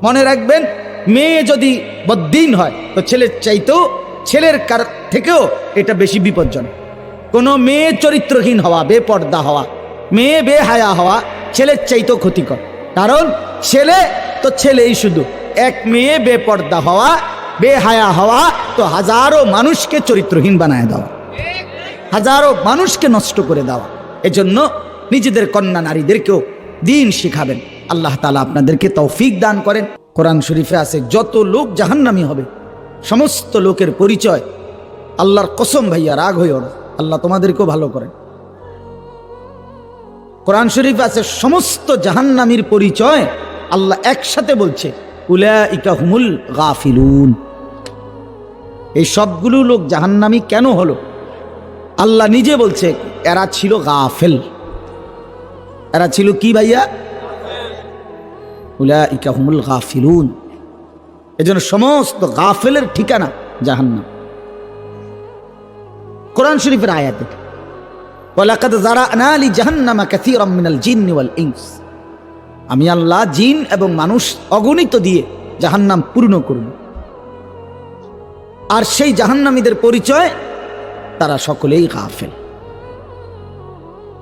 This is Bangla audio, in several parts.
মনে রাখবেন, মেয়ে যদি বদ্দিন হয় তো ছেলের চাইতেও, ছেলের কার থেকেও এটা বেশি বিপজ্জনক। কোনো মেয়ে চরিত্রহীন হওয়া, বেপর্দা হওয়া, মেয়ে বেহায়া হওয়া ছেলের চাইতেও ক্ষতিকর। কারণ ছেলে তো ছেলেই শুধু, এক মেয়ে বেপর্দা হওয়া, বেহায়া হওয়া তো হাজারো মানুষকে চরিত্রহীন বানায় দেওয়া, হাজারো মানুষকে নষ্ট করে দেওয়া। এজন্য নিজেদের কন্যা নারীদেরকেও দিন শিখাবেন। আল্লাহ তাআলা আপনাদেরকে তৌফিক দান করেন। কোরআন শরীফে আছে, যত লোক জাহান্নামী হবে সমস্ত লোকের পরিচয়, আল্লাহর কসম ভাইয়া রাগ হইও না, আল্লাহ তোমাদেরকেও ভালো করেন। কোরআন শরীফে আছে সমস্ত জাহান্নামীর পরিচয় আল্লাহ একসাথে বলছে, উলাইকা হুমুল গাফিলুন। এই সবগুলো লোক জাহান্নামী কেন হলো? আল্লাহ নিজে বলছে এরা ছিল গাফেল। এরা ছিল কি ভাইয়া? উলাইকা হুমুল গাফিলুন। এজন্য সমস্ত গাফেলের ঠিকানা জাহান্নাম। কোরআন শরীফের আয়াতে ওয়ালাকাদ যারানা লি জাহান্নামা কাসীরাম মিনাল জিন্নি ওয়াল ইনস, আমি আল্লাহ জিন এবং মানুষ অগণিত দিয়ে জাহান্নাম পূর্ণ করব। আর সেই জাহান্নামীদের পরিচয় তারা সকলেই গাফেল।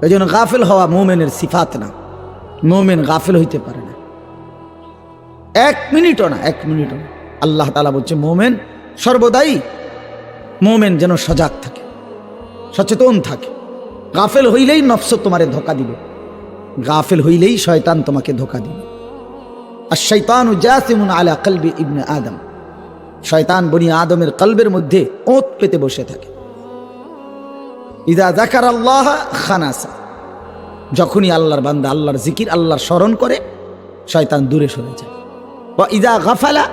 এজন্য গাফেল হওয়া মুমিনের সিফাত না। মুমিন গাফেল হইতে পারে না, এক মিনিটও না, এক মিনিটও না। আল্লাহ তাআলা বলছে মুমিন সর্বদাই, মুমিন যেন সজাগ থাকে, সচেতন থাকে। গাফেল হইলেই নফস তোমারে ধোঁকা দিবে, গাফেল হইলেই শয়তান তোমাকে ধোঁকা দিবে। আর শয়তানু জাসিমুন আলা কলবি ইবনে আদম, শয়তান বনি আদমের কলবের মধ্যে ওঁত পেতে বসে থাকে। ইযা যাকারাল্লাহ খানাসা, যখনই আল্লাহর বান্দা আল্লাহর জিকির, আল্লাহর স্মরণ করে শয়তান দূরে সরে যায়। ওয়া ইযা গাফালা,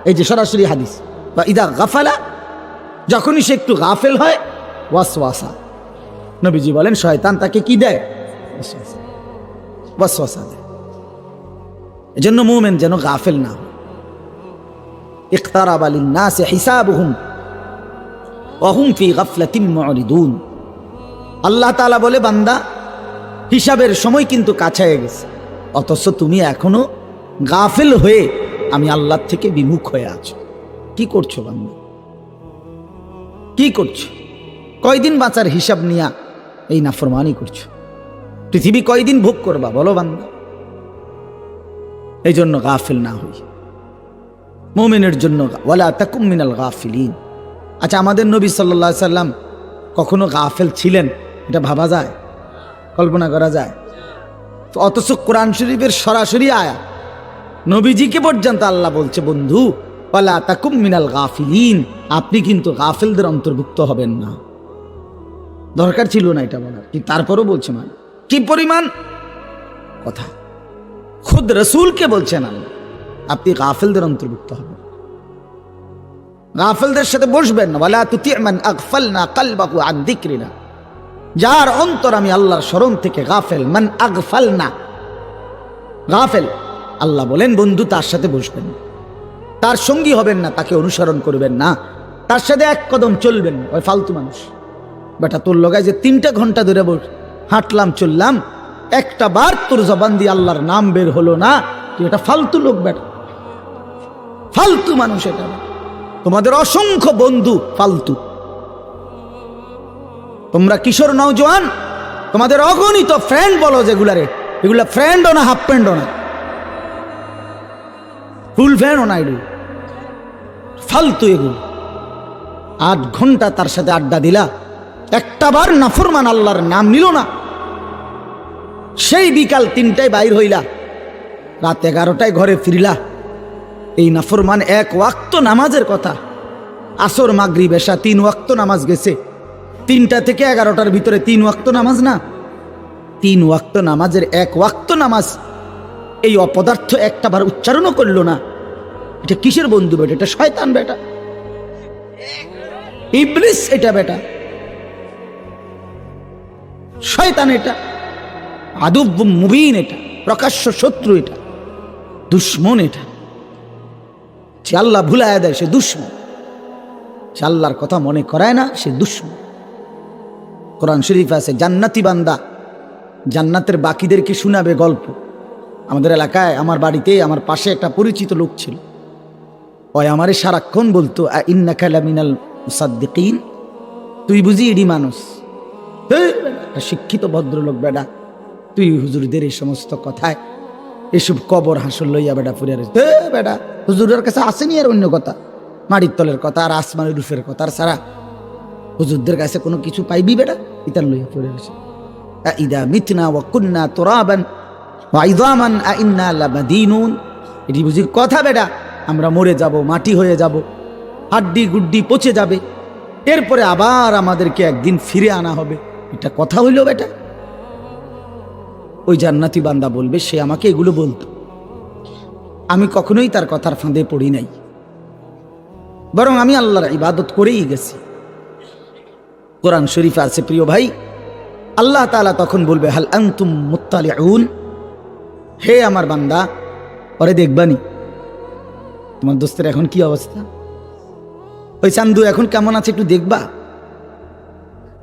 এই যে সরাসরি হাদিস, ওয়া ইযা গাফালা, যখনই সে একটু গাফেল হয়, ওয়াসওয়াসা, নবীজি বলেন শয়তান তাকে কি দেয়? ওয়াসওয়াসা দেয়। এজন্য মুমিন যেন গাফেল না হয়। ইকতারাবা লিন-নাসি হিসাবুহুম ওয়া হুম ফি গাফলাতিন মুরিদুন। আল্লাহ তাআলা বলে বান্দা হিসাবের সময় কিন্তু কাছে গেছে, অথচ তুমি এখনো গাফেল হয়ে আমি আল্লাহর থেকে বিমুখ হয়ে আছো। কি করছো বান্দা? কি করছো? কয়দিন বাঁচার হিসাব নিয়া এই নাফরমানি করছো? পৃথিবী কয়দিন ভোগ করবা বলো বান্দা? এই জন্য গাফেল না হই। মুমিনের জন্য ওয়ালা তাকুম মিনাল গাফিলিন। আচ্ছা, আমাদের নবী সাল্লাল্লাহু আলাইহি সাল্লাম কখনো গাফেল ছিলেন? এটা ভাবা যায়, কল্পনা করা যায়? অথচ কোরআন শরীফের সরাসরি আয়াত, নবীজিকে পর্যন্ত আল্লাহ বলছে বন্ধু ওয়ালা তাকুম মিনাল গাফিলিন, আপনি কিন্তু গাফেলদের অন্তর্ভুক্ত হবেন না। দরকার ছিল না এটা বলার, কি তারপরও বলছে। মানে কি পরিমাণ কথা! খুদ রসুলকে বলছেন আল্লাহ আপনি গাফেলদের অন্তর্ভুক্ত হবেন, গাফেলদের সাথে বসবেন না। ওয়ালা তুতি মান আগফালনা কলবাহু আন যিকরিনা, যার অন্তর আমি আল্লাহর স্মরণ থেকে গাফেল। মান আগফালনা, গাফেল। আল্লাহ বলেন বন্ধু তার সাথে বসবেন না, তার সঙ্গী হবেন না, তাকে অনুসরণ করবেন না, তার সাথে এক কদম চলবেন না। ওই ফালতু মানুষ। বেটা তোর লগায় যে 3 ঘন্টা ধরে হাঁটলাম চললাম, একটা বার তোর জবান দিয়ে আল্লাহর নাম বের হলো না, তুই এটা ফালতু লোক বেটা, ফালতু মানুষ। এটা তোমাদের অসংখ্য বন্ধু ফালতু। তোমরা কিশোর নওজোয়ান, তোমাদের অগণিত ফ্রেন্ড বলো যেগুলারে, এগুলা ফ্রেন্ডও না, হাফ ফ্রেন্ডও না, ফুল ফ্রেন্ডও না, এগুলো ফালতু। এগুলো 8 ঘন্টা তার সাথে আড্ডা দিলা, একটা বার নাফরমান আল্লাহর নাম নিল না। সেই বিকাল 3টায় বাইর হইলা, রাত 11টায় ঘরে ফিরলা। এই নাফরমান 1 ওয়াক্ত নামাজের কথা, আসর মাগরিব এশা 3 ওয়াক্ত নামাজ গেছে। 3টা থেকে 11টার ভিতরে 3 ওয়াক্ত নামাজ না, 3 ওয়াক্ত নামাজের 1 ওয়াক্ত নামাজ এই অপদার্থ একটা বার উচ্চারণও করলো না। এটা কিসের বন্ধু বেটা? এটা শয়তান বেটা, ইবলিস এটা বেটা, শয়তান এটা, আদুব মুবিন এটা, প্রকাশ্য শত্রু এটা, দুশ্মন এটা। যে আল্লাহ ভুলায় দেয় সে দুশ্মন, যে আল্লাহর কথা মনে করায় না সে দুশ্মন। কোরআন শরীফ আছে জান্নাতি বান্দা জান্নাতের বাকিদেরকে শোনাবে গল্প, আমাদের এলাকায় আমার বাড়িতে আমার পাশে একটা পরিচিত লোক ছিল, ওই আমারে সারাক্ষণ বলতো ইন্নাকা লামিনাল মুসাদ্দিকিন, তুই বুঝি ইডি মানুষ, শিক্ষিত ভদ্রলোক বেডা, তুই হুজুরদের এই সমস্ত কথায় এসব কবর হাসল লইয়া বেটা ফুরিয়া রয়েছে বেটা, হুজুরের কাছে আসেনি আর অন্য কথা, মাটির তলের কথা আর আসমানের রুফের কথা আর সারা হুজুরদের কাছে কোনো কিছু পাইবি বেটা, ইতার লইয়া ফুরিয়া রয়েছে। ইদা মিতনা ওয়া কুন্না তুরাবান ওয়া ইযামান আ ইন্না লামাদিনুন, এটি বুঝি কথা বেটা, আমরা মরে যাব, মাটি হয়ে যাব, হাড্ডি গুড্ডি পচে যাবে, এরপরে আবার আমাদেরকে একদিন ফিরে আনা হবে, এটা কথা হইল বেটা? ওই জান্নাতি বান্দা বলবে সে আমাকে এগুলো বলতো, আমি কখনোই তার কথার ফাঁদে পড়ি নাই, বরং আমি আল্লাহর ইবাদত করেই গেছি। কোরআন শরীফে আছে প্রিয় ভাই, আল্লাহ তাআলা তখন বলবে হাল আনতুম মুত্তালিউন, হে আমার বান্দা ওরে দেখবানি, তোমার দোস্তের এখন কি অবস্থা, ওই চান্দু এখন কেমন আছে একটু দেখবা।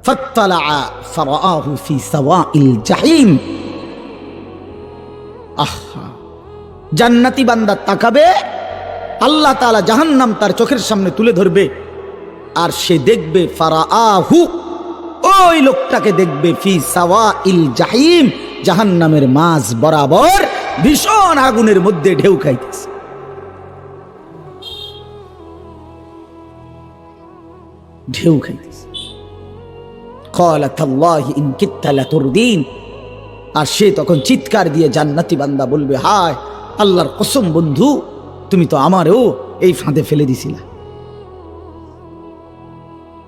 ফাত্তালা ফারাআহু ফি সাওয়াইল জাহিম, আহা, জান্নাতি বান্দা তাকাবে, আল্লাহ তাআলা জাহান্নাম তার চোখের সামনে তুলে ধরবে, আর সে দেখবে ফারাআহু, ওই লোকটাকে দেখবে ফি সাওয়াইল জাহিম, জাহান্নামের মাঝ বরাবর ভীষণ আগুনের মধ্যে ঢেউ খাইতেছে। ঢেউ খাইতেছে। ক্বালা তাল্লাহি ইন কিত্তা লাতুরদিন, আর সে তখন চিৎকার দিয়ে জান্নাতি বান্দা বলবে হায় আল্লাহর কসম বন্ধু, তুমি তো আমারও এই ফাঁদে ফেলে দিছিলা।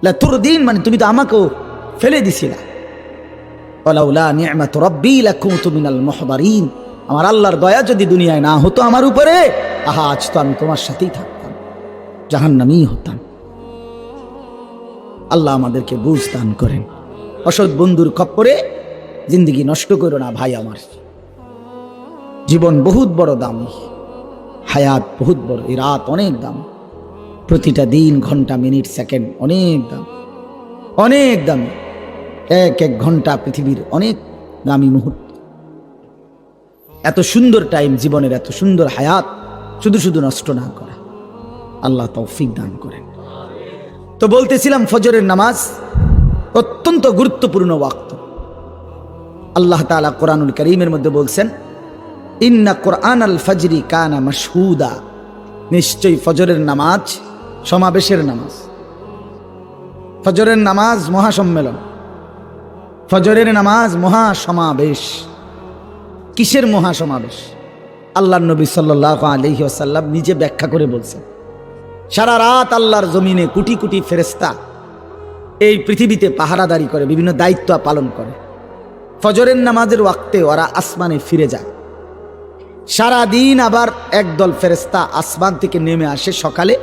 লাতুরদিন মানে তুমি তো আমাকেও ফেলে দিছিলা। ওয়ালাউলা নি'মাতু রাব্বি লাকুনতু মিনাল মুহদারিন, আমার আল্লাহর দয়া যদি দুনিয়ায় না হতো আমার উপরে, আহা আজ তো আমি তোমার সাথেই থাকতাম, জাহান্নামী হতাম। আল্লাহ আমাদেরকে বুঝ দান করেন। অসৎ বন্ধুর খপ্পরে জিন্দেগি নষ্ট করো না ভাই আমার, জীবন বহুত বড় দামি, হায়াত বহুত বড়, এই রাত অনেক দাম, প্রতিটা দিন ঘন্টা মিনিট সেকেন্ড অনেক দাম, অনেক দামি, এক এক ঘন্টা পৃথিবীর অনেক দামি মুহূর্ত। এত সুন্দর টাইম জীবনের, এত সুন্দর হায়াত শুধু শুধু নষ্ট না করা, আল্লাহ তৌফিক দান করেন। তো বলতেছিলাম ফজরের নামাজ অত্যন্ত গুরুত্বপূর্ণ ওয়াক্ত। আল্লাহ তাআলা কোরআনুল কারীমের মধ্যে বলছেন ইন্না কুরআনাল ফাজরি কানা মাশহুদা, নিশ্চয়ই ফজরের নামাজ সমাবেশের নামাজ। ফজরের নামাজ মহাসম্মেলন, ফজরের নামাজ মহাসমাবেশ। কিসের মহাসমাবেশ? আল্লাহর নবী সাল্লাল্লাহু আলাইহি ওয়াসাল্লাম নিজে ব্যাখ্যা করে বলছেন, সারা রাত আল্লাহর জমিনে কোটি কোটি ফেরেশতা এই পৃথিবীতে পাহারাদারি করে, বিভিন্ন দায়িত্ব পালন করে। ফজরের নামাজের ওয়াক্তে ওরা আসমানে ফিরে যায়। সারা দিন আবার একদল ফেরেশতা আসমান থেকে নেমে আসে সকালে,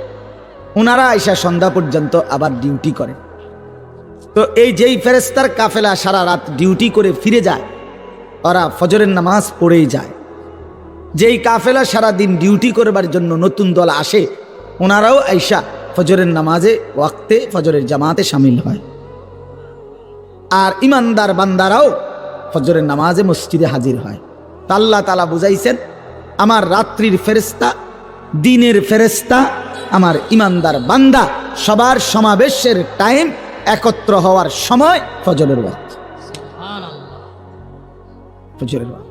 ওনারা আইসা সন্ধ্যা পর্যন্ত আবার ডিউটি করে। তো এই যেই ফেরেশতার কাফেলা সারা রাত ডিউটি করে ফিরে যায়, ওরা ফজরের নামাজ পড়েই যায়। যেই কাফেলা সারা দিন ডিউটি করবার জন্য নতুন দল আসে, ওনারাও আইসা ফজরের নামাজে ওয়াক্তে ফজরের জামাতে শামিল হয়। আর ইমানদার বান্দারাও ফজরের নামাজে মসজিদে হাজির হয়। তা আল্লাহ তাআলা বুঝাইছেন আমার রাত্রির ফেরেশতা, দিনের ফেরেশতা, আমার ইমানদার বান্দা সবার সমাবেশের টাইম, একত্র হওয়ার সময় ফজরের ওয়াক্ত, ফজরের ওয়াক্ত।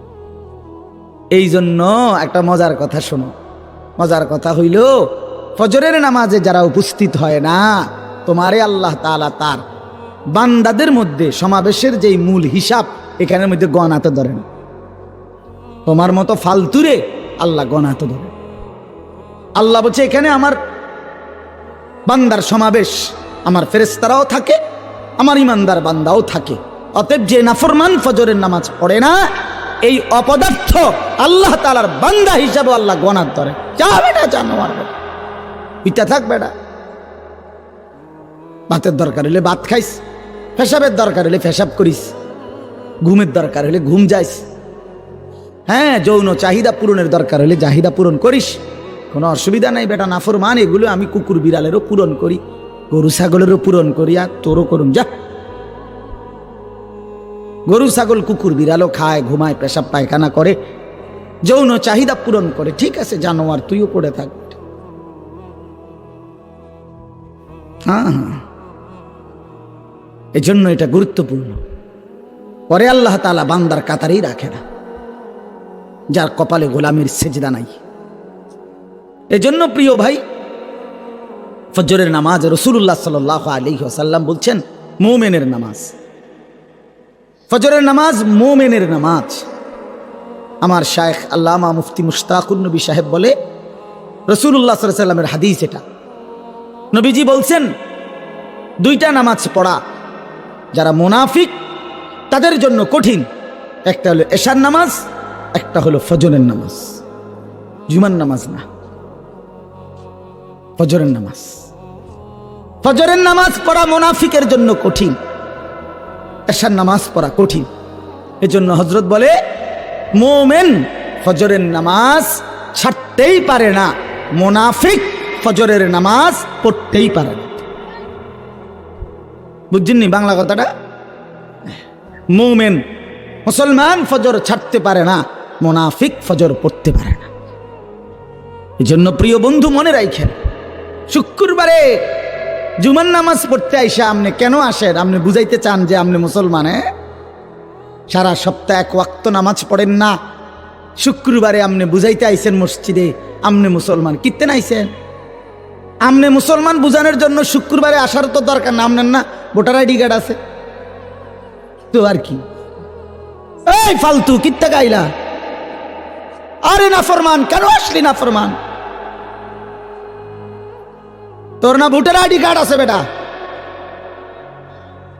এই জন্য একটা মজার কথা শোনো, মজার কথা হইল ফজরের নামাজে যারা উপস্থিত হয় না, তোমারে আল্লাহ তাআলা তার বান্দাদের মধ্যে সমাবেশের যেই মূল হিসাব এখানের মধ্যে গণাতে ধরেন। তোমার মতো ফালতুরে আল্লাহ গণাতে ধরে। আল্লাহ বলছে এখানে আমার বান্দার সমাবেশ, আমার ফেরেশতারাও থাকে, আমার ইমানদার বান্দাও থাকে। অতএব যে নাফরমান ফজরের নামাজ পড়ে না, এই অপদার্থ আল্লাহ তাআলার বান্দা হিসাবে আল্লাহ গণাত ধরে। যা বেটা জানোয়ার বেটা, ইটা থাক বেটা, ভাতের দরকার হলে ভাত খাইস, পেশাবের দরকার হলে পেশাব করিস, ঘুমের দরকার হলে ঘুম যাইস, হ্যাঁ যৌন চাহিদা পূরণের দরকার হলে চাহিদা পূরণ করিস, কোনো অসুবিধা নাই বেটা। নাফরমান এগুলো আমি কুকুর বিড়ালেরও পূরণ করি, গরু ছাগলেরও পূরণ করি, আর তোরও করুন যা। গরু ছাগল কুকুর বিড়ালও খায়, ঘুমায়, পেশাব পায়খানা করে, যৌন চাহিদা পূরণ করে, ঠিক আছে জানোয়ার তুইও করে থাক। হ্যাঁ হ্যাঁ, এজন্য এটা গুরুত্বপূর্ণ। পরে আল্লাহ তাআলা বান্দার কাতারেই রাখে না যার কপালে গোলামির সেজদা নাই। এজন্য প্রিয় ভাই, ফজরের নামাজ রাসূলুল্লাহ সাল্লাল্লাহু আলাইহি ওয়াসাল্লাম বলছেন মুমিনের নামাজ। ফজরের নামাজ মুমিনের নামাজ। আমার শায়েখ আল্লামা মুফতি মুশতাকুন নবী সাহেব বলে, রাসূলুল্লাহ সাল্লাল্লাহু আলাইহি ওয়াসাল্লামের হাদিস এটা, নবীজি বলছেন দুইটা নামাজ পড়া যারা মুনাফিক তাদের জন্য কঠিন। একটা হলো এশার নামাজ, একটা হলো ফজরের নামাজ। জুমার নামাজ না, ফজরের নামাজ। ফজরের নামাজ পড়া মুনাফিকের জন্য কঠিন, এশার নামাজ পড়া কঠিন। এজন্য হযরত বলে মুমিন ফজরের নামাজ ছাড়তেই পারে না, মুনাফিক ফজরের নামাজ পড়তেই পারে না। বুঝছেননি বাংলা কথাটা? মুমিন মুসলমান ফজর ছাড়তে পারে না, মুনাফিক ফজর পড়তে পারে না। এজন্য প্রিয় বন্ধু মনে রাখেন, শুক্রবারে জুমার নামাজ পড়তে আইসা আপনি কেন আসেন? আপনি বুঝাইতে চান যে আপনি মুসলমান? সারা সপ্তাহ এক ওয়াক্ত নামাজ পড়েন না, শুক্রবারে আপনি বুঝাইতে আইসেন মসজিদে আপনি মুসলমান। কিত্তেন আইসেন? আপনি মুসলমান বুঝানোর জন্য শুক্রবারে আসার তো দরকার না। আপনার না ভোটার আইডি কার্ড আছে তো, আর কি? এই ফালতু কিত্তে গাইলা? আরে না ফরমান, কেন আসলি না ফরমান? তোর না ভোটার আইডি কার্ড আছে বেটা,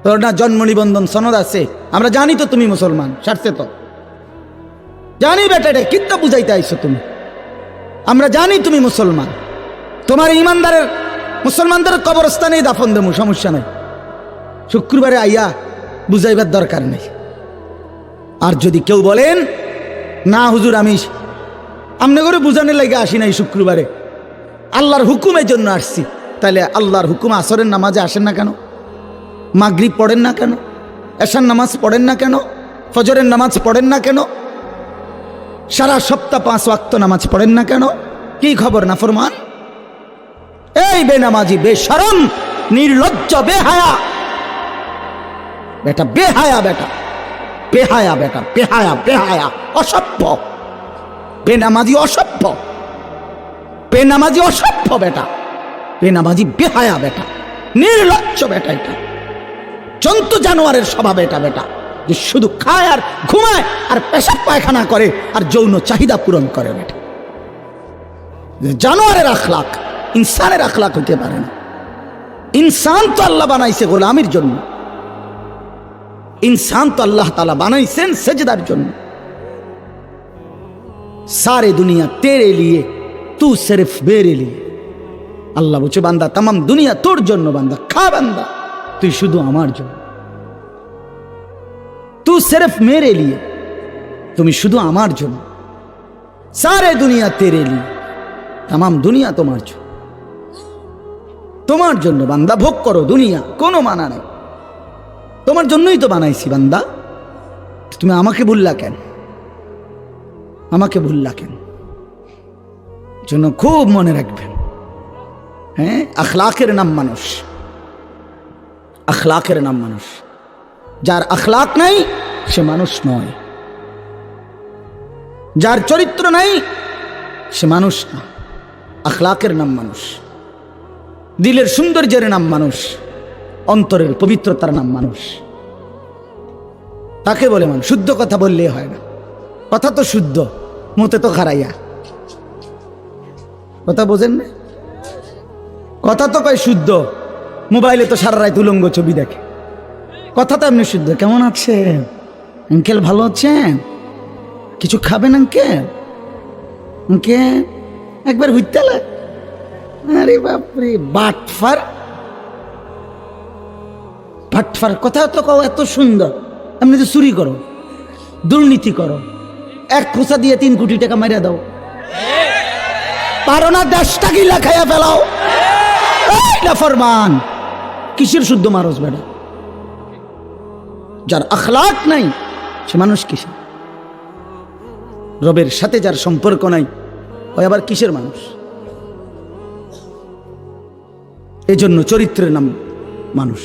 তোর না জন্ম নিবন্ধন সনদ আছে? আমরা জানি তো তুমি মুসলমান, সারছে তো জানি বেটা, এটা কিত্তে বুঝাইতে আইছো তুমি? আমরা জানি তুমি মুসলমান, তোমার ইমানদারের মুসলমানদের কবরস্থানেই দাফন দেবো, সমস্যা নাই। শুক্রবারে আইয়া বুঝাইবার দরকার নেই। আর যদি কেউ বলেন না হুজুর আমি আমনে করে বুঝানোর লাগে আসি নাই, শুক্রবারে আল্লাহর হুকুমের জন্য আসছি, তাহলে আল্লাহর হুকুম আসরের নামাজে আসেন না কেন? মাগরিব পড়েন না কেন? এশার নামাজ পড়েন না কেন? ফজরের নামাজ পড়েন না কেন? সারা সপ্তাহ 5 ওয়াক্ত নামাজ পড়েন না কেন? কি খবর না ফরমান? এই বেনামাজি, বেশরম, নির্লজ্জ, বেহায়া বেটা, বেহায়া বেটা, বেহায়া বেটা, বেহায়া বেহায়া, অসভ্য বেনামাজি, অসভ্য বেনামাজি, অসভ্য বেটা, বেনামাজি বেহায়া বেটা, নির্লজ্জ বেটা, এটা জন্তু জানোয়ারের স্বভাব এটা বেটা, যে শুধু খায় আর ঘুমায় আর পেশাব পায়খানা করে আর যৌন চাহিদা পূরণ করে বেটা। জানোয়ারের আখলাক ইনসানের আখলাক হইতে পারে না। ইনসান তো আল্লাহ বানাইছে গোলামির জন্য, ইনসান তো আল্লাহ তাআলা বানাইছেন সেজদার জন্য। सारे दुनिया तेरे लिए तू सिर्फ मेरे लिए। আল্লাহ বলছে বান্দা তাম দুনিয়া তোর জন্য, বান্দা খা, বান্দা তুই শুধু আমার জন্য। तू सिर्फ मेरे लिए, তুমি শুধু আমার জন্য। सारे दुनिया तेरे लिए, তাম দুনিয়া তোমার জন্য, তোমার জন্য বান্দা ভোগ করো দুনিয়া, কোনো মানা নাই, তোমার জন্যই তো বানাইছি বান্দা। তুমি আমাকে ভুললা কেন? আমাকে ভুললা কেন? জন্য খুব মনে রাখবেন। হ্যাঁ, আখলাকের নাম মানুষ, আখলাকের নাম মানুষ। যার আখলাক নাই সে মানুষ নয়, যার চরিত্র নাই সে মানুষ না। আখলাকের নাম মানুষ, দিলের সৌন্দর্যের নাম মানুষ, অন্তরের পবিত্রতার নাম মানুষ। তাকে বলে মানুষ। শুদ্ধ কথা বললে হয় না, কথা তো শুদ্ধ, মুতে তো খারাইয়া। কথা বোঝেন না? কথা তো কয় শুদ্ধ, মোবাইলে তো সারা রাত উলঙ্গ ছবি দেখে। কথা তো এমনি শুদ্ধ। কেমন আছেন আঙ্কেল? ভালো আছেন? কিছু খাবেন আঙ্কেল? আঙ্কেল একবার হুইতালে। আরে বাপরে, বাটফার, বাটফার কথা তো কও এত সুন্দর, এমনি তো চুরি করো, দুর্নীতি করো, 1 খোঁচা দিয়ে 3 কোটি টাকা মারিয়া দাও, পারো না 10টা গিলা খাইয়া ফেলাও। ফরমান কিসের শুদ্ধ মানুষ বেটা? যার আখলাক নাই সে মানুষ কিসের? রবের সাথে যার সম্পর্ক নাই ওই আবার কিসের মানুষ? এজন্য চরিত্রের নাম মানুষ,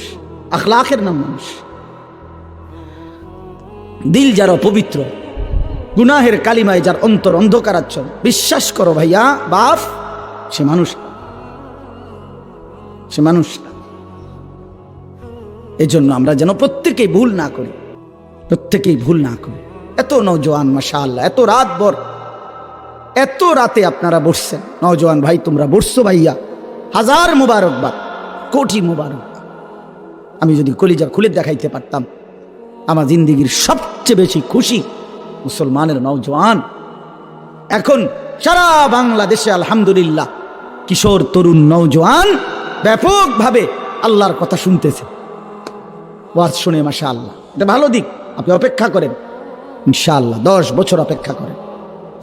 আখলাকের নাম মানুষ। দিল যার অপবিত্র, গুনাহের কালিমায় যার অন্তর অন্ধকারাচ্ছন্ন, বিশ্বাস করো ভাইয়া বাপ, সে মানুষ, সে মানুষ। এজন্য আমরা যেন প্রত্যেকেই ভুল না করি, প্রত্যেকেই ভুল না করি। এত নওজোয়ান মাশাআল্লাহ, এত রাত ভর, এত রাতে আপনারা বসছেন, নওজোয়ান ভাই তোমরা বসছো ভাইয়া, হাজার মুবারকবাদ, কোটি মুবারকবাদ। আমি যদি কলিজা খুলে দেখাইতে পারতাম, আমার জিন্দিগির সবচেয়ে বেশি খুশি মুসলমানের নওজোয়ান। এখন সারা বাংলাদেশে আলহামদুলিল্লাহ কিশোর তরুণ নওজোয়ান ব্যাপকভাবে আল্লাহর কথা শুনতেছে, ওয়াজ শুনে মাশাআল্লাহ। এটা ভালো দিক, আপনি অপেক্ষা করেন ইনশাআল্লাহ, 10 বছর অপেক্ষা করেন।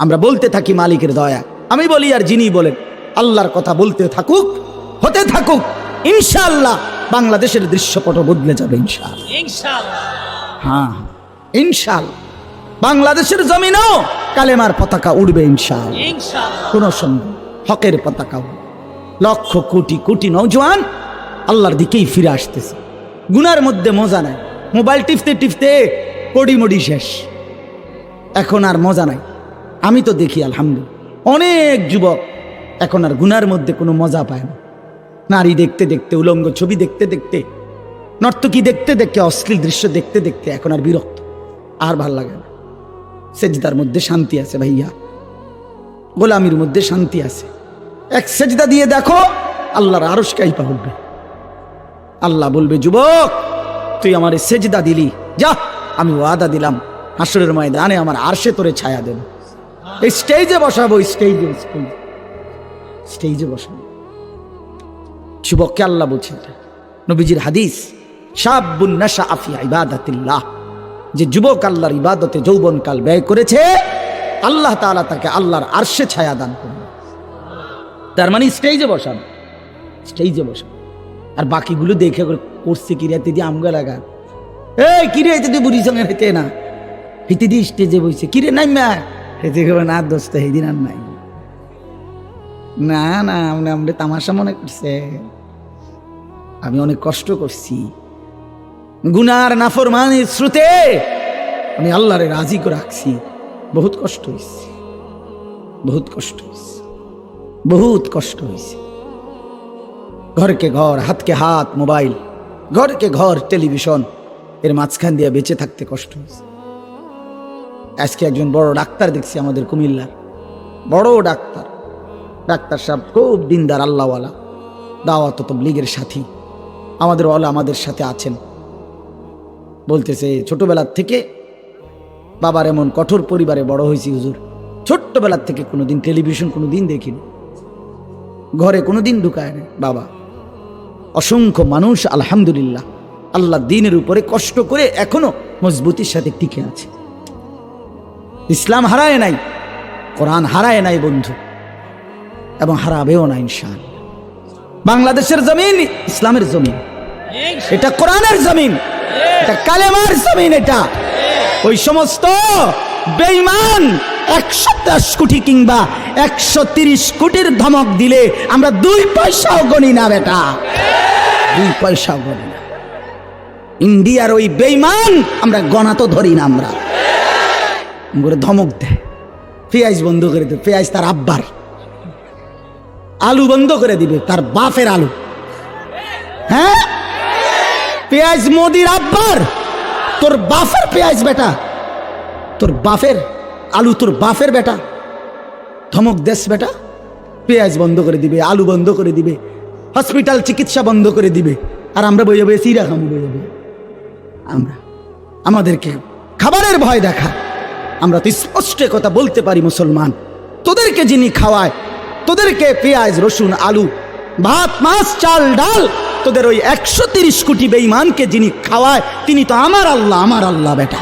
আমরা বলতে থাকি মালিকের দয়া, আমি বলি আর যিনি বলেন, আল্লাহর কথা বলতে থাকুক, হতে থাকুক, ইনশাআল্লাহ বাংলাদেশের দৃশ্যপট বদলে যাবে ইনশাআল্লাহ। হ্যাঁ ইনশাআল্লাহ, বাংলাদেশের জমিনেও কালেমার পতাকা উড়বে ইনশাআল্লাহ, কোন সন্দেহ, হকের পতাকা। লক্ষ কোটি কোটি নওজোয়ান আল্লাহর দিকেই ফিরে আসতেছে। গুনার মধ্যে মজা নাই, মোবাইল টিপতে টিপতে কড়িমড়ি শেষ, এখন আর মজা নাই। আমি তো দেখি আলহামদুলিল্লাহ অনেক যুবক এখন আর গুনার মধ্যে কোনো মজা পায় না। নারী দেখতে দেখতে, উলঙ্গ ছবি দেখতে দেখতে, নর্তকী দেখতে দেখতে, অশ্লীল দৃশ্য দেখতে দেখতে এখন আর বিরক্ত, আর ভাল লাগে না। সেজদার মধ্যে শান্তি আছে ভাইয়া, গোলামির মধ্যে শান্তি আছে। এক সেজদা দিয়ে দেখো, আল্লাহর আরশ কাইপা উঠবে। আল্লাহ বলবে, যুবক তুই আমার সেজদা দিলি, যা আমি ওয়াদা দিলাম হাসরের ময়দানে আমার আরশে তোরে ছায়া দেব। এই স্টেজে বসাবো, স্টেজে স্টেজে স্টেজে বসাবো। যুবককে আল্লাহ বলছে, নবীজির হাদিস, শাবুন নাশা ফি ইবাদাতিল্লাহ, যে যুবক আল্লাহর ইবাদতে যৌবনকাল ব্যয় করেছে, আল্লাহ তাআলা তাকে আল্লাহর আরশে ছায়া দান করবে। তার মানে স্টেজে বসানো, স্টেজে বসানো। আর বাকিগুলো দেখে করছে কিরে দিদি আমগা লাগা, এই কিরে দিদি বুড়ি সঙ্গে হেঁটে না, হেঁটে দিয়ে স্টেজে বসে কিরে নাই মা হেঁটে গেবে না, দোস্ত সেদিন আর নাই, না না আমরা তামাশা মনে করছে। আমি অনেক কষ্ট করছি, গুনার নাফরমানির স্রোতে আমি আল্লাহরে রাজি করে রাখছি, বহুত কষ্ট হয়েছে, বহুত কষ্ট হয়েছে, বহুত কষ্ট হয়েছে। ঘরকে ঘর, হাতকে হাত মোবাইল, ঘরকে ঘর টেলিভিশন, এর মাঝখান দিয়ে বেঁচে থাকতে কষ্ট হয়েছে। আজকে একজন বড় ডাক্তার দেখছি আমাদের কুমিল্লার, বড় ডাক্তার, ডাক্তার সাহেব খুব দিনদার, আল্লাহওয়ালা, দাওয়াত তাবলীগের সাথী, আমাদের ওয়ালা আমাদের সাথে আছেন। বলতেছে ছোটবেলার থেকে বাবার এমন কঠোর পরিবারে বড় হয়েছি হুজুর, ছোট্টবেলার থেকে কোনোদিন টেলিভিশন কোনোদিন দেখিনি, ঘরে কোনোদিন ঢুকায় না বাবা। অসংখ্য মানুষ আলহামদুলিল্লাহ আল্লাহ দ্বীনের উপরে কষ্ট করে এখনো মজবুতির সাথে টিকে আছে। ইসলাম হারায় নাই, কোরআন হারায় নাই বন্ধু, এবং হারাবেও না ইনশাআল্লাহ। বাংলাদেশের জমিন ইসলামের জমিন, এটা কোরআনের জমিন, এটা কালেমার জমিন। এটা ওই সমস্ত বেঈমান 110 কোটি কিংবা 130 কোটির ধমক দিলে আমরা 2 পয়সাও গনি না বেটা, 2 পয়সাও গনি না। ইন্ডিয়ার ওই বেঈমান আমরা গনা তো ধরি না, আমরা ধমক দেয়, পেঁয়াজ বন্ধ করে দেবে, পেঁয়াজ তার আব্বার, আলু বন্ধ করে দিবে তার বাপের আলু। হ্যাঁ, পেঁয়াজ মোদির আব্বার, তোর বাপের পেঁয়াজ বেটা, তোর বাপের আলু তোর বাপের বেটা, ধমক দেশ বেটা, পেঁয়াজ বন্ধ করে দিবে, আলু বন্ধ করে দিবে, হসপিটাল চিকিৎসা বন্ধ করে দিবে, আর আমরা বই যাবে সিরা খামু বই যাবে। আমরা আমাদেরকে খাবারের ভয় দেখা, আমরা তো স্পষ্ট কথা বলতে পারি মুসলমান, তোদেরকে যিনি খাওয়ায়, তোদেরকে পেঁয়াজ রসুন আলু ভাত মাছ চাল ডাল, তোদের ওই 130 কোটি বেঈমানকে যিনি খাওয়ায় তিনি তো আমার আল্লাহ, আমার আল্লাহ বেটা।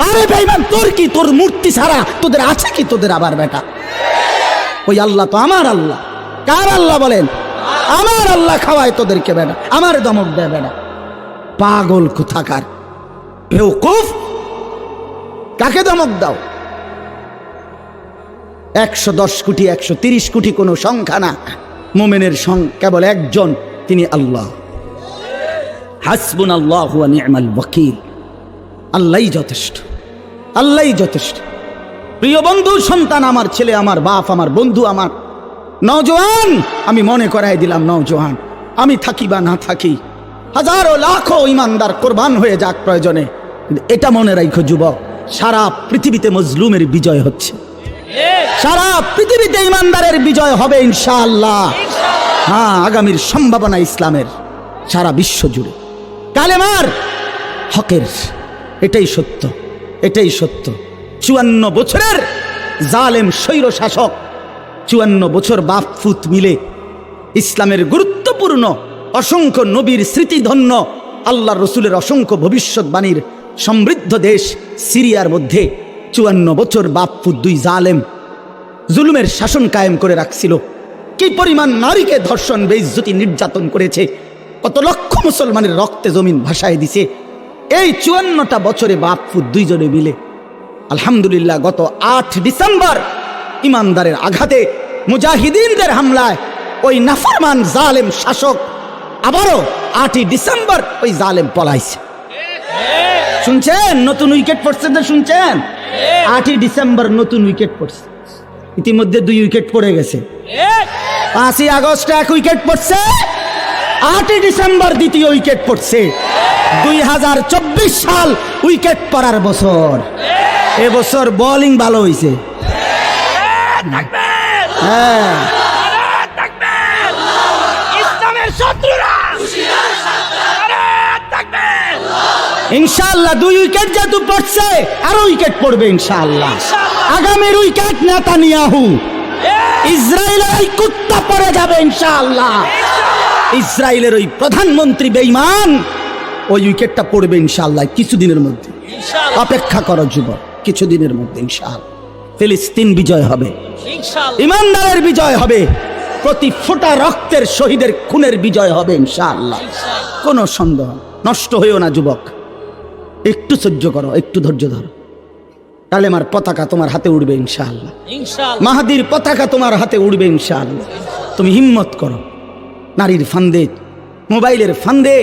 আরে বেঈমান তোর কি, তোর মূর্তি ছাড়া তোদের আছে কি তোদের আবার বেটা? ওই আল্লাহ তো আমার আল্লাহ। কার আল্লাহ বলেন? আমার আল্লাহ খাওয়ায় তোদেরকে বেটা, আমার দমক দেয় বেটা। পাগল কোথাকার, বেওকুফ, কাকে দমক দাও? 110 কোটি 130 কোটি কোনো সংখ্যা না, মোমেনের কেবল একজন, তিনি আল্লাহ। হাসবুনাল্লাহু ওয়া নি'মাল ওয়াকিল। আল্লাহই যথেষ্ট, আল্লাহই যথেষ্ট। প্রিয় বন্ধু, সন্তান আমার, ছেলে আমার, বাপ আমার, বন্ধু আমার, নওজোয়ান, আমি মনে করাই দিলাম নওজোয়ান, আমি থাকি বা না থাকি, হাজারো লাখো ইমানদার কোরবান হয়ে যাক প্রয়োজনে, কিন্তু এটা মনে রাখো যুবক, সারা পৃথিবীতে মজলুমের বিজয় হচ্ছে, সারা পৃথিবীতে ইমানদারের বিজয় হবে ইনশাআল্লাহ। হ্যাঁ, আগামীর সম্ভাবনা ইসলামের সারা বিশ্ব জুড়ে, কালেমার, হকের, এটাই সত্য, এটাই সত্য। 54 বছরের জালেম স্বৈর শাসক, 54 বছর বাপ ফুত মিলে ইসলামের গুরুত্বপূর্ণ অসংখ্য নবীর স্মৃতিধন্য আল্লাহর রসুলের অসংখ্য ভবিষ্যৎবাণীর সমৃদ্ধ দেশ সিরিয়ার মধ্যে 54 বছর বাপ ফুত দুই জালেম জুলুমের শাসন কায়েম করে রাখছিল। কি পরিমাণ নারীকে ধর্ষণ, বেইজ্জতি, নির্যাতন করেছে, কত লক্ষ মুসলমানের রক্তে জমিন ভাসায় দিছে। এই 54টা বছরে বাপ ফুত দুইজনে মিলে আলহামদুলিল্লাহ গত 8 ডিসেম্বর ইমানদারের আঘাতে, মুজাহিদিনদের হামলায় ওই নাফরমান জালেম শাসক আবারও 8ই ডিসেম্বর ওই জালেম পলাইছে। শুনছেন? নতুন উইকেট পড়ছে, শুনছেন? 8ই ডিসেম্বর নতুন উইকেট পড়ছে। ইতিমধ্যে 2 উইকেট পড়ে গেছে। 5ই আগস্ট 1 উইকেট পড়ছে, 8ই ডিসেম্বর 2য় উইকেট পড়ছে। 2024 সাল উইকেট পড়ার বছর। এবছর বোলিং ভালো হয়েছে। হ্যাঁ, ইনশাআল্লাহ 2 উইকেট যেহেতু পড়ছে, আরো উইকেট পড়বে ইনশাআল্লাহ। আগামীর উইকেট নেতানিয়াহু, ইসরায়েলের ওই কুত্তা পড়ে যাবে ইনশাআল্লাহ। ইসরায়েলের ওই প্রধানমন্ত্রী বেঈমান, ওই উইকেটটা পড়বে ইনশাআল্লাহ কিছুদিনের মধ্যে। অপেক্ষা করো যুবক, কিছুদিনের মধ্যে ইনশাআল্লাহ ফিলিস্তিন বিজয় হবে, ইমানদারের বিজয় হবে, প্রতি ফোঁটা রক্তের শহীদের খুনের বিজয় হবে ইনশাআল্লাহ। কোনো সন্দেহ। নষ্ট হইও না যুবক, একটু সহ্য করো, একটু ধৈর্য ধরো। কালেমার পতাকা তোমার হাতে উড়বে ইনশাআল্লাহ, মাহাদির পতাকা তোমার হাতে উড়বে ইনশাআল্লাহ। তুমি হিম্মত করো। নারীর ফান্দে, মোবাইলের ফান্দে,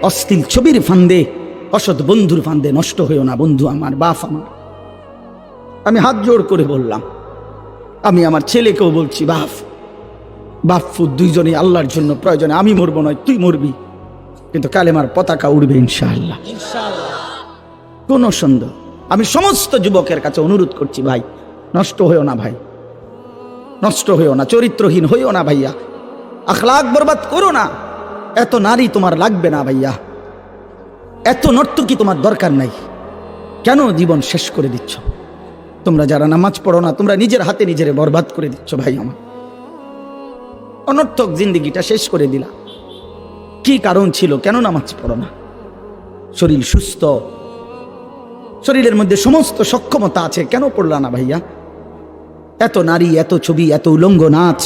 অশ্লীল ছবির ফান্দে, অসৎ বন্ধুর ফান্দে নষ্ট হইও না বন্ধু আমার, বাপ আমার। আমি হাত জোড় করে বললাম, আমি আমার ছেলেকেও বলছি, বাপ ফুত দুইজনে আল্লাহর জন্য প্রয়োজনে, আমি মরবো নয় তুই মরবি, কিন্তু কালেমার পতাকা উড়বে ইনশাআল্লাহ, কোনো সন্দেহ। আমি সমস্ত যুবকের কাছে অনুরোধ করছি, ভাই নষ্ট হইও না, ভাই নষ্ট হইও না, চরিত্রহীন হইও না ভাইয়া, আখলাক বরবাদ করো না। এত নারী তোমার লাগবে না ভাইয়া, এত নর্তকী তোমার দরকার নাই। কেন জীবন শেষ করে দিচ্ছ? তোমরা যারা নামাজ পড়ো না, তোমরা নিজের হাতে নিজের বরবাদ করে দিচ্ছ ভাই আমার। অনর্থক জিন্দিগিটা শেষ করে দিলা। কি কারণ ছিল? কেন নামাজ পড়ো না? শরীর সুস্থ, শরীরের মধ্যে সমস্ত সক্ষমতা আছে, কেন পড়লা না ভাইয়া? এত নারী, এত ছবি, এত উলঙ্গ নাচ,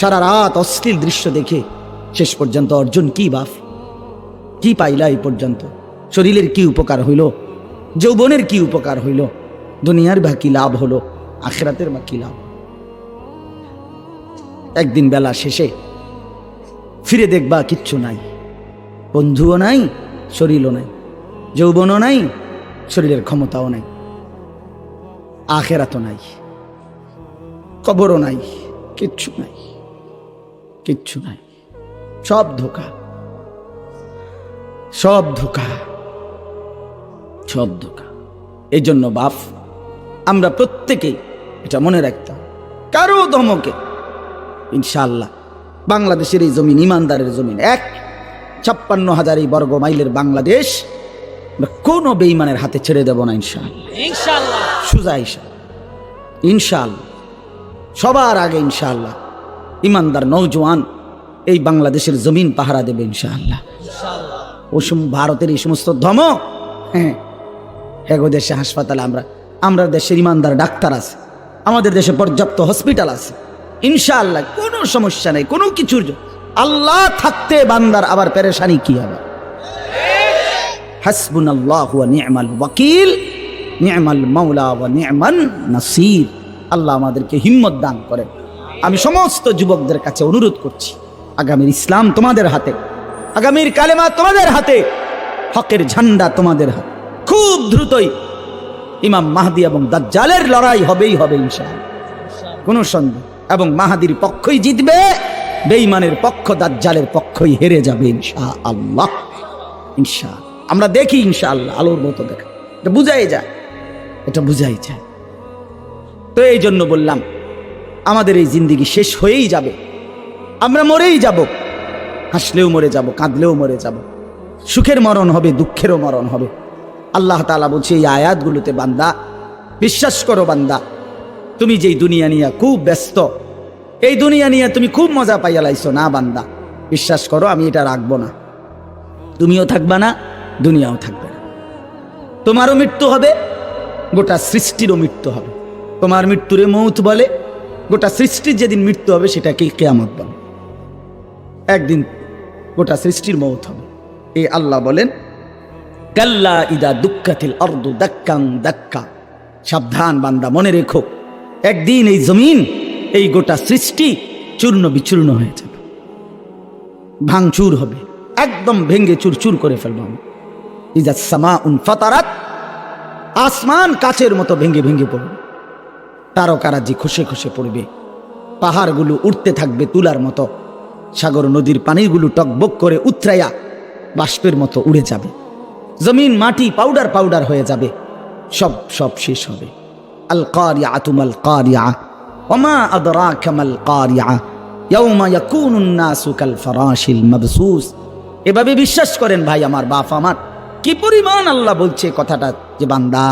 সারা রাত অশ্লীল দৃশ্য দেখে শেষ পর্যন্ত অর্জন কি বাপ? কি পাইলা এই পর্যন্ত? শরীরের কি উপকার হইল? যৌবনের কি উপকার হইল? দুনিয়ার বা কি লাভ হলো? আখিরাতের বা কি লাভ? একদিন বেলা শেষে ফিরে দেখবা কিচ্ছু নাই, বন্ধুও নাই, শরীরও নাই, যৌবনও নাই, শরীরের ক্ষমতাও নাই, আখিরাতও নাই, কবরও নাই, কিচ্ছু নাই, কিচ্ছু নাই। সব ধোঁকা, সব ধোঁকা, সব ধোঁকা। এই জন্য বাপ, আমরা প্রত্যেকেই এটা মনে রাখতাম, কারো ধমকে ইনশাআল্লাহ বাংলাদেশের এই জমিন ইমানদারের জমিন, 56,000 বর্গ মাইলের বাংলাদেশ কোনো বেঈমানের হাতে ছেড়ে দেব না ইনশাআল্লাহ, ইনশাআল্লাহ, সুজা ইনশাআল্লাহ। সবার আগে ইনশাআল্লাহ ইমানদার নওজোয়ান এই বাংলাদেশের জমিন পাহারা দেবে ইনশাআল্লাহ। ভারতের এই সমস্ত ধমক, হ্যাঁ গো, দেশে হাসপাতালে আমরা দেশের ইমানদার ডাক্তার আছে, আমাদের দেশে পর্যাপ্ত হসপিটাল আছে ইনশাআল্লাহ, কোনো সমস্যা নেই, কোনো কিছুর। আল্লাহ থাকতে বান্দার আবার পেরেশানি কি হবে? হাসবুনাল্লাহু ওয়া নি'মাল ওয়াকিল, নি'মাল মাওলা ওয়া নি'মান নাসির। আল্লাহ আমাদেরকে হিম্মত দান করেন। আমি সমস্ত যুবকদের কাছে অনুরোধ করছি, আগামীর ইসলাম তোমাদের হাতে, আগামীর কালেমা তোমাদের হাতে, হকের ঝান্ডা তোমাদের হাতে। খুব দ্রুতই ইমাম মাহদি এবং দাজ্জালের লড়াই হবেই হবে ইনশাআল্লাহ, কোনো সন্দেহ। এবং মাহাদির পক্ষই জিতবে, বেঈমানের পক্ষ দাজ্জালের পক্ষই হেরে যাবে ইনশাআল্লাহ। ইনশাআল্লাহ আমরা দেখি, ইনশাআল্লাহ আলোর মতো দেখা, এটা বুঝাই যায়, এটা বুঝাই যায়। তো এই জন্য বললাম, আমাদের এই জিন্দেগি শেষ হয়েই যাবে, আমরা মরেই যাব, হাসলেও মরে যাব, কাঁদলেও মরে যাব, সুখের মরণ হবে, দুঃখেরও মরণ হবে। আল্লাহ তাআলা বলছে এই আয়াতগুলোতে, বান্দা বিশ্বাস করো, বান্দা তুমি যেই দুনিয়া নিয়ে খুব ব্যস্ত, এই দুনিয়া নিয়ে তুমি খুব মজা পাইয়া লাইছো না, বান্দা বিশ্বাস করো আমি এটা রাখবো না, তুমিও থাকবা না, দুনিয়াও থাকবে না। তোমারও মৃত্যু হবে, গোটা সৃষ্টিরও মৃত্যু হবে। তোমার মৃত্যুরে মৌত বলে, গোটা সৃষ্টির যেদিন মৃত্যু হবে সেটাকে কিয়ামত বলে। একদিন গোটা সৃষ্টির মৌত হবে। এই আল্লাহ বলেন, কাল্লা ইদা দুক্কাতিল আরদু দাক্কান দাক্কা, সাবধান বান্দা, মনে রেখো একদিন এই জমিন, এই গোটা সৃষ্টি চূর্ণ বিচূর্ণ হয়ে যাবে, ভাঙচুর হবে, একদম ভেঙ্গে চুরচুর করে ফেলবো আমি। ইজা সামাউন ফাতারাত, আসমান কাচের মতো ভেঙ্গে ভেঙ্গে পড়বে, তারকারাজি খসে খসে পড়বে, পাহাড়গুলো উঠতে থাকবে তুলার মতো, সাগর নদীর পানিগুলো টকবক করে উতরাইয়া বাষ্পের মতো উড়ে যাবে, জমিন মাটি পাউডার পাউডার হয়ে যাবে, সব সব শেষ হবে। আল কারিআতু মাল কারিআ ওমা আদরাকা মাল কারিআ ইয়াউমা ইয়াকুনুন নাসু কাল ফারাশিল মাবসুস। এভাবে বিশ্বাস করেন ভাই আমার, বাপ আমার, কি পরিমাণ আল্লাহ বলছে কথাটা, যে বান্দা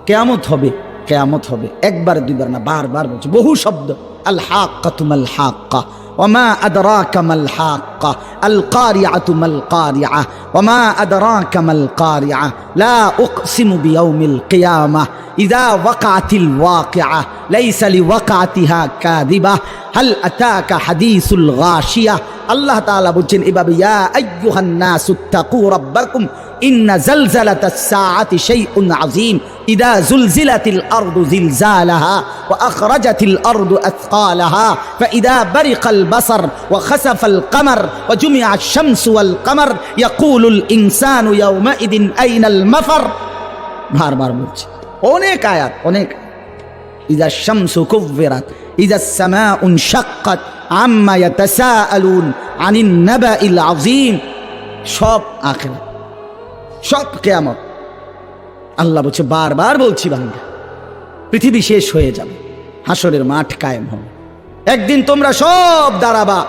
কিয়ামত হবে, কিয়ামত হবে, একবার দুইবার না, বারবার বলছে, বহু শব্দ। আল হাক্কাতু মাল হাক্কা ওমা আদরাকা মাল হাক্কা আল কারিআতু মাল কারিআ ওমা আদরাকা মাল কারিআ লা উকসিমু বিয়াউমিল কিয়ামাহ ইযা ওয়াকাতিল ওয়াকিআ লাইসা লিওয়াকাতিহা কাযিবা হাল আতাকা হাদিসুল গাশিয়া। আল্লাহ তাআলা বলছেন এভাবে, ইয়া আইয়ুহান নাসু তাকু রাব্বাকুম ইন্না জালজালাতাস সাআতি শাইউন আযীম ইযা যুলজিলাতিল আরদু জিলজালাহা ওয়া আখরাজাতিল আরদু আথকালাহা ফাইযা বারিকাল বাসার ওয়া খাসাফাল কামার ওয়া জুমিআশ শামসু ওয়াল কামার ইয়াকুলুল ইনসানু ইয়াওমাইদিন আইনাল মাফার। বারবার বলছি, অনেক আয়াত, অনেক। ইযা শামসু কুব্বিরাত ইযা সামাউ ইনশাক্কাত আম্মা ইয়াতাসাআলুন আনিন নাবাইল আযীম, সব আখিরাত, সব কিয়ামত। আল্লাহ বলছে, বারবার বলছি বান্দা, পৃথিবী শেষ হয়ে যাবে, হাসরের মাঠ কায়েম হবে, একদিন তোমরা সব দাঁড়াবা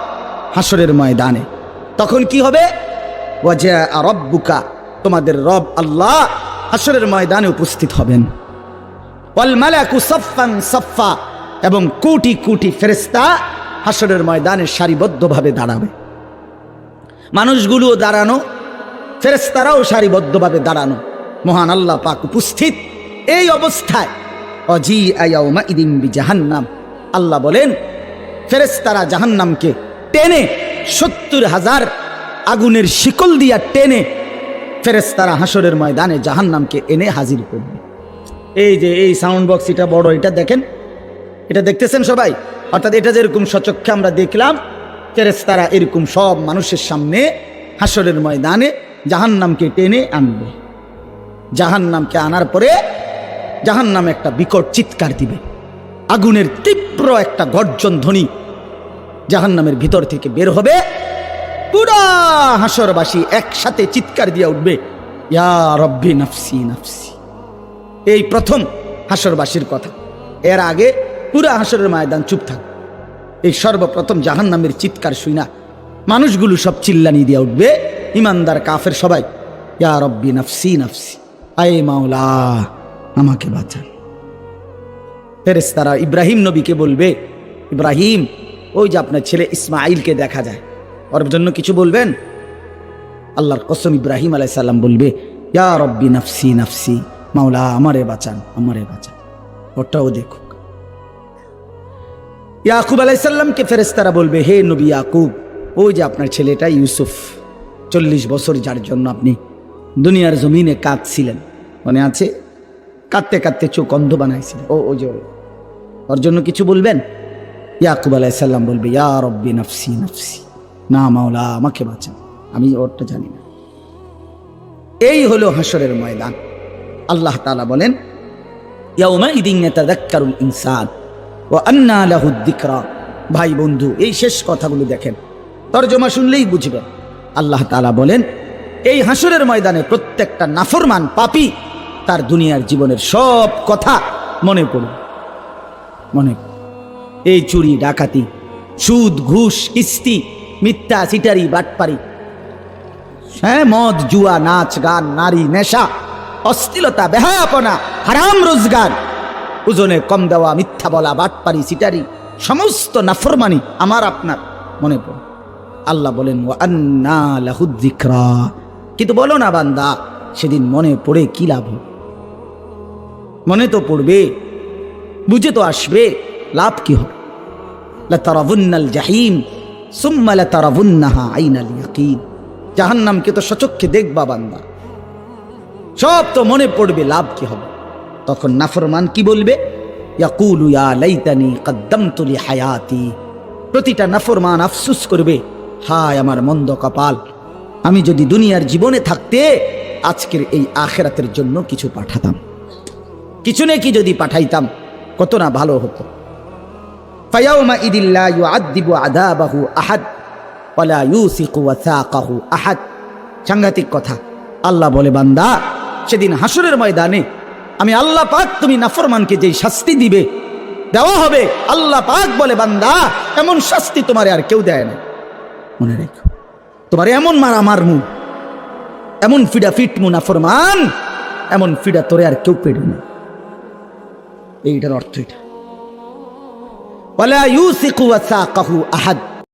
হাসরের ময়দানে। তখন কি হবে? ওয়াজা রব্বুকা, তোমাদের রব আল্লাহ হাসরের ময়দানে উপস্থিত হবেন। ওয়াল মালাকু সাফফান সাফফা, এবং কোটি কোটি ফেরেশতা হাসরের ময়দানে সারিবদ্ধভাবে দাঁড়াবে। মানুষগুলোও দাঁড়ানো, ফেরেশতারাও সারিবদ্ধভাবে দাঁড়ানো, মহান আল্লাহ পাক উপস্থিত। এই অবস্থায় অজিআ ইয়াউমাইদিন বিজাহান্নাম, আল্লাহ বলেন ফেরেশতারা জাহান্নামকে টেনে ৭০,০০০ আগুনের শিকল দিয়া টেনে ফেরেশতারা হাসরের ময়দানে জাহান্নামকে এনে হাজির করবে। এই যে এই সাউন্ড বক্স, এটা বড়, এটা দেখেন, এটা দেখতেছেন সবাই, অর্থাৎ এটা যেরকম সচক্ষে আমরা দেখলাম, ফেরেশতারা এরকম সব মানুষের সামনে হাসরের ময়দানে জাহান্নামকে টেনে আনবে। জাহান্নামকে আনার পরে জাহান্নাম একটা বিকট চিৎকার দিবে, আগুনের তীব্র একটা গর্জন ধ্বনি জাহান্নামের ভিতর থেকে বের হবে। পুরা হাসরবাসী একসাথে চিৎকার দিয়ে উঠবে, ইয়া রব্বি নাফসি নাফসি। এই প্রথম হাসরবাসীর কথা। এর আগে পুরা হাসরের ময়দান চুপ থাকবে। এই সর্বপ্রথম জাহান্নামের চিৎকার শুনা মানুষগুলো সব চিল্লানি দিয়ে উঠবে, ইমানদার কাফের সবাই, ইয়া রব্বি নাফসি নাফসি, আয়ে মাওলা আমাকে বাঁচান। ফেরেশতারা ইব্রাহিম নবীকে বলবে, ইব্রাহিম, ওই যে আপনার ছেলে ইসমাইলকে দেখা যায়, ওর জন্য কিছু বলবেন? আল্লাহর কসম, ইব্রাহিম আলাইহিস সালাম বলবে, ইয়া রব্বি নাফসি নাফসি, মাওলা আমারে বাঁচান, আমারে বাঁচান, ওটাও দেখুক। ইয়াকুব আলাইহিস সালামকে ফেরেশতারা বলবে, হে নবী ইয়াকুব, ওই যে আপনার ছেলেটা ইউসুফ, 40 বছর যার জন্য আপনি দুনিয়ার জমিনে কাঁদছিলেন, মনে আছে? কাঁদতে কাঁদতে চোখ অন্ধ বানাইছিলেন, ও যে ওর জন্য কিছু বলবেন? ইয়াকুব আলাইহিস সালাম বলবে, ইয়া রব্বি নাফসি নাফসি, না মাওলা আমাকে বাঁচান, আমি ওরটা জানি না। এই হলো হাসরের ময়দান। আল্লাহ তাআলা বলেন, ইয়াউমাইদিন ইয়াতাযাক্কারুল ইনসান ওয়া আন্না লাহুদ যিকরা। ভাই বন্ধু, এই শেষ কথাগুলো দেখেন, তরজমা শুনলেই বুঝবেন। আল্লাহ তাআলা বলেন, এই হাসরের ময়দানে প্রত্যেকটা নাফরমান পাপী তার দুনিয়ার জীবনের সব কথা মনে পড়বে। এই চুরি ডাকাতি, সুদ ঘুষ কিস্তি, মিথ্যা সিটারি বাটপারি, হ্যাঁ, মদ জুয়া নাচ গান নারী নেশা অশ্লীলতা বেহায়াপনা হারাম রোজগার, ওজনে কম দেওয়া, মিথ্যা বলা, বাটপারি সিটারি, সমস্ত নাফরমানি আমার আপনার মনে পড়ে। আল্লাহ বলেন, ওয়া আন্না লাহুদ যিকরা। কিন্তু বলো না বান্দা, সেদিন মনে পড়ে কি লাভ? মনে তো পড়বে, বুঝে তো আসবে, লাভ কি হবে? লাতারাবুন্নাল জাহিম সুম্মা লাতারাবুন্নাহা আইনাল ইয়াকিন। জাহান্নামকে তো সচক্ষে দেখবা বান্দা, সব তো মনে পড়বে, লাভ কি হবে? তখন নাফরমান কি বলবে? ইয়াকুলু ইয়া লাইতানি কদ্দামতু লিহায়াতি। প্রতিটা নাফরমান আফসোস করবে, হায় আমার মন্দ কপাল, আমি যদি দুনিয়ার জীবনে থাকতে আজকের এই আখিরাতের জন্য কিছু পাঠাতাম, কিছু নাকি যদি পাঠাইতাম কত না ভালো হতো। ফায়াউমা ইদিল লা ইউআযযিবু আযাবাহু আহাদ ওয়া লা ইউসিকু ওয়াসাকাহু আহাদ। সাংঘাতিক কথা। আল্লাহ বলে, বান্দা সেদিন হাসরের ময়দানে আমি আল্লাহ পাক তুমি নাফরমানকে যেই শাস্তি দিবে দেওয়া হবে, আল্লাহ পাক বলে, বান্দা এমন শাস্তি তোমারে আর কেউ দেয় না। মনে রেখো, তোমারে এমন মারা মারমু, এমন ফিডা ফিটমু নাফরমান, এমন ফিডা তোরে আর কেউ পেড়ে না। এইটার অর্থ এটা। ওয়ালা ইউসিকু ওয়াসাকাহু আহাদ।